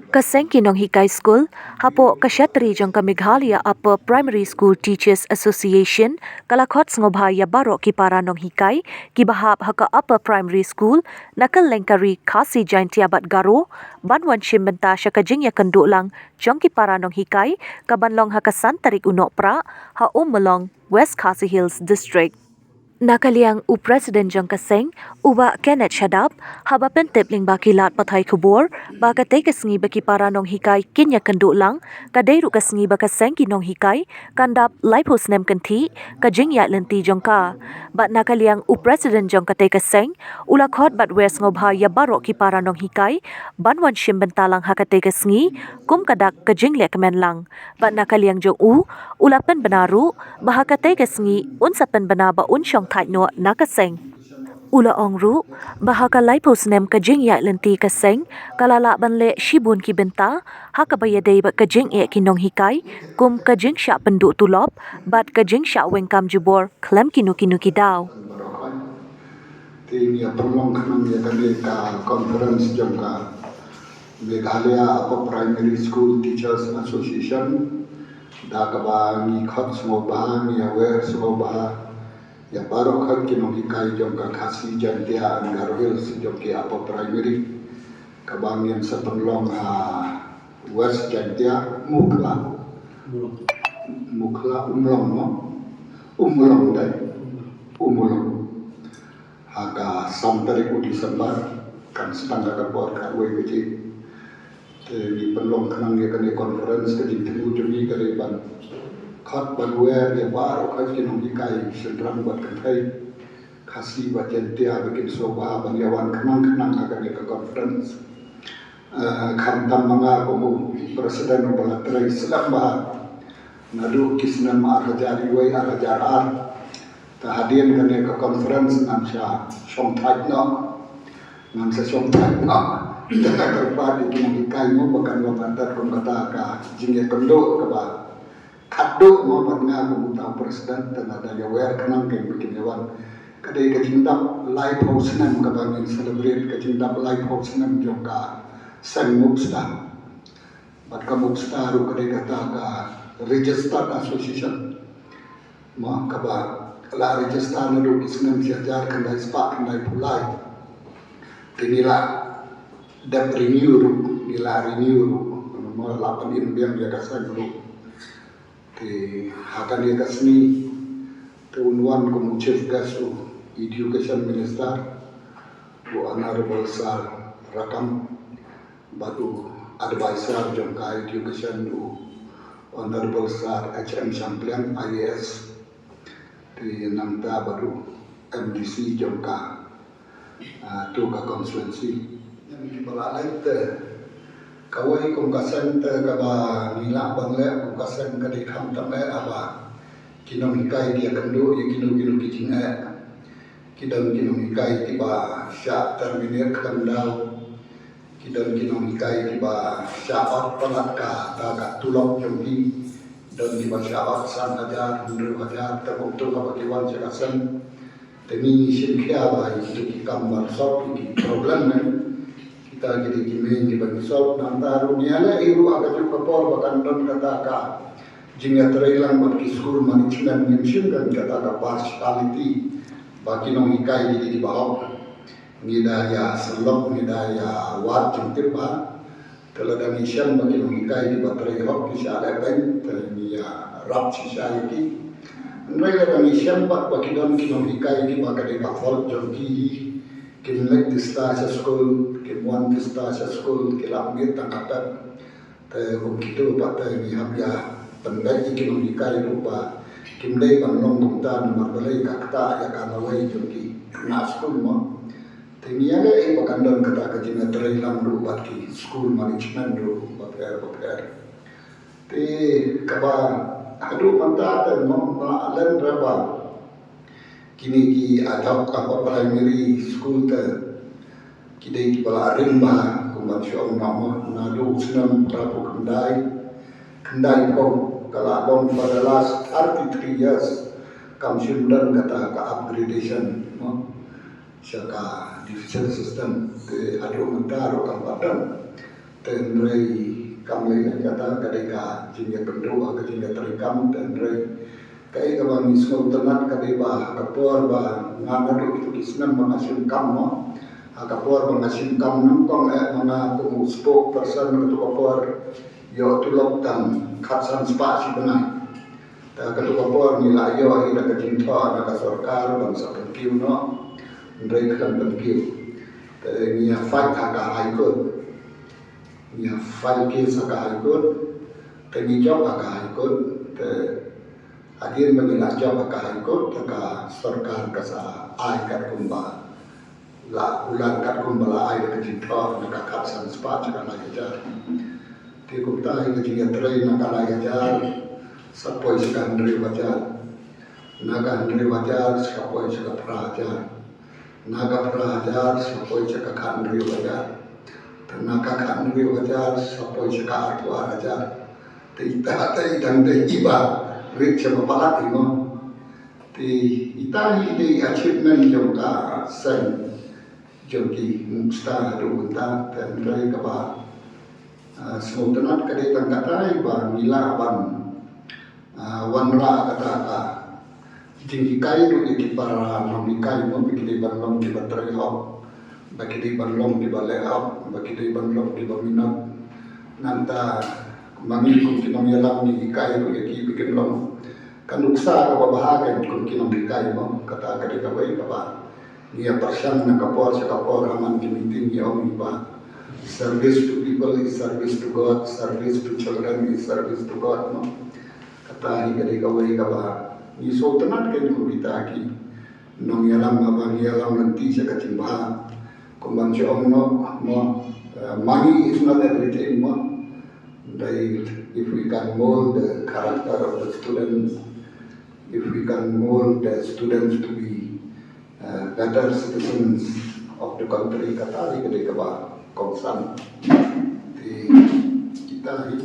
Kaseng Kinong Hikai School, hapo Kashatri jong ka Meghalaya Upper Primary School Teachers Association, kalakot ngobha ya baro ki para nong hikai, ki bahap haka Upper Primary School, nakal lengkari kasi jain tiabat garo, banwan shimbenta siya kajing ya kenduk lang, jong ki para nong hikai, kabanlong haka santarik unok pra, ha umalong West Khasi Hills District. Nakaliang Presiden Jong Kaseng, uba Kenneth Shadap, haba pentip ling bakilat patay kubor, baka tay kasngi baki para nong hikai kinya kenduk lang, kaday ru kasngi baka seng kinong hikai, kandap laipos nem kanti, kajing ya lenti jong ka. Bat nakaliang Presiden Jong Katay Kaseng, ulakot bat wes ngobha ya barok ki para nong hikai, banwan shimbentalang hakatay kasngi, kum kadak kajing lek men lang. Bat nakaliang Jong ulapan benaru, bahakatay kasngi, unsapan benaba unsyong thai no nakaseng. Ula ongru, bahaka laipos nem kajing ya lenti kaseng, kalala banle shibun ki benta, hakabaya day ba kajing e kinong hikai, kum kajing sya penduk tulop, bat kajing sya wengkam jubor, klem kinu kidaw. Ini perlong kenang ya kami ka conference jangka Meghalaya Upper Primary School Teachers Association, da kabangi khot semua bahan ya aware semua bahan ya baru khot kinong hikai jangka Khasi Jantia Angaro Hills jangka Upper Primary kabangi yang seperlong West Jantia Mukla umlong dai umlong aga sampai ku Desember kan setangga kapor karwe kecil di pelong kenang dia kene conference ke di temu jemi kare ban khat banwer ya baru khat kinong dikai sendrang buat kai Khasi bajen dia bikin soba banyawan kenang akan ke conference khantam manga komu presiden bala trai selam bah nadu kisnan ma rajari wai arajar kehadiran kene ke conference nan sya song thai no nan sa song thai no kita kerpa di kinong ikai mo bakan mo bantar kung kata ka jingya kendo ka ba kado mo batnga kung tahu presiden dan ada yawer kenang kay bikin yawan kadai kajindap live house nam ka bangin celebrate kajindap live house nam jong ka sang muksta bat ka muksta ru kadai kata ka registered association mo ka ba la register na do kisnam siajar kandai spa kandai pulai tinila dan renew nomor 8 yang dia kasih dulu di hakan dia kasih keunduan kamu chief guest education minister bu honorable sir rakam batu advisor jangka education bu honorable sir HM Champion IAS di namta baru MDC jangka tu ka konstituensi di balalet kawai kong kasen te kaba nila bangle kong kasen kadi kham tame aba kinong hikai dia kendu ya kinu kicing kidang kinong hikai tiba sya terminir kendau kidang kinong hikai tiba sya ot palat ka taga tulok jompi dan tiba sya ot san hajar hundur hajar terbuktu kaba kiwan sya kasen demi sin kia ba itu kikam barsop ini problem kita jadi kimen di bagi sol nantaru niala iru agak juga por bahkan don kata ka jingga terhilang bagi school management mention kan kata ka partiality bagi nong ikai jadi di bawah ngidaya selok ngidaya wat jengtir ba teladan isyan bagi nong ikai di baterai hok kisah leben ternia rap society mereka kan isyan bagi don kinong ikai di bagai kafol jongki kinlek dista sa school kimuan dista sa school kilangit tangkapan te begitu patay ni habya pendai kinong ikai lupa kimdai panlong bukta nomor balai kakta ya kanawai joki na school mo teniaga pakandon kata kajina terhilang lupa ki school management do baper te kaba adu mantata mo maalan raba kini ki adap apa primary school te kidai ki bala rimba kumban syong nama nadu senam prapu kendai po kala don for the last 33 years kam syundan kata ka upgradation no Syaka division system te adu mentar kampatan tenrei kami kata kadeka jinga pendua ke jinga terikam tenrei kai kawan ismo tenan kadeba kapor ba ngana itu kisnan mengasim kammo kapor mengasim kam nungkong mana kumu spokesperson itu kapor yo tulok tan khatsan spa si benai ta ketua kapor nila yo ida kejinto ana sarkar bangsa penkiu no ndrei kan penkiu nia fight aga high court nia fight case aga high court ni job aga high court akhir mengira job aga high court ka sarkar ka sa ai kat kumba la ulan kat kumba la ai ka jinto na ka khatsan spa ka la ya ti kumta ai ka jinga trai na ka la ya sapoi sekan ndrei wajar naga ndrei wajar sapoi sekan prajar naga prajar sapoi sekan khandri wajar naga khandri wajar sapoi sekan artu arajar ita idang de iba rik sama palati mo ti ita ide achievement jong ka sen jong ki musta do unta tendrai ka ba semutanat kade tangkatai ba mila ban wanra kata ka tinggi kai do ki para nomikai mo bikili ban lom ki batrai hop bagi ban lom ki bale hop bagi ban lom ki baminat nanta mangi kung kinamialam ni ikai do ki bikin lom kanuksa ka bahagan kung kinamikai mo kata kade ka bai ka ba niya persian na kapor sa kapor haman kimiting ya om ba service to people is service to God, service to children is service to God no kata hi kade ka bai ka ba ni so tanat ken ko bita ki nong yalam abang yalam nanti sa kachimba kumban si om no mo money is not everything mo if we can mold the character of the students, if we can mold the students to be better citizens of the country, kata ini kedua kongsan di kita ini.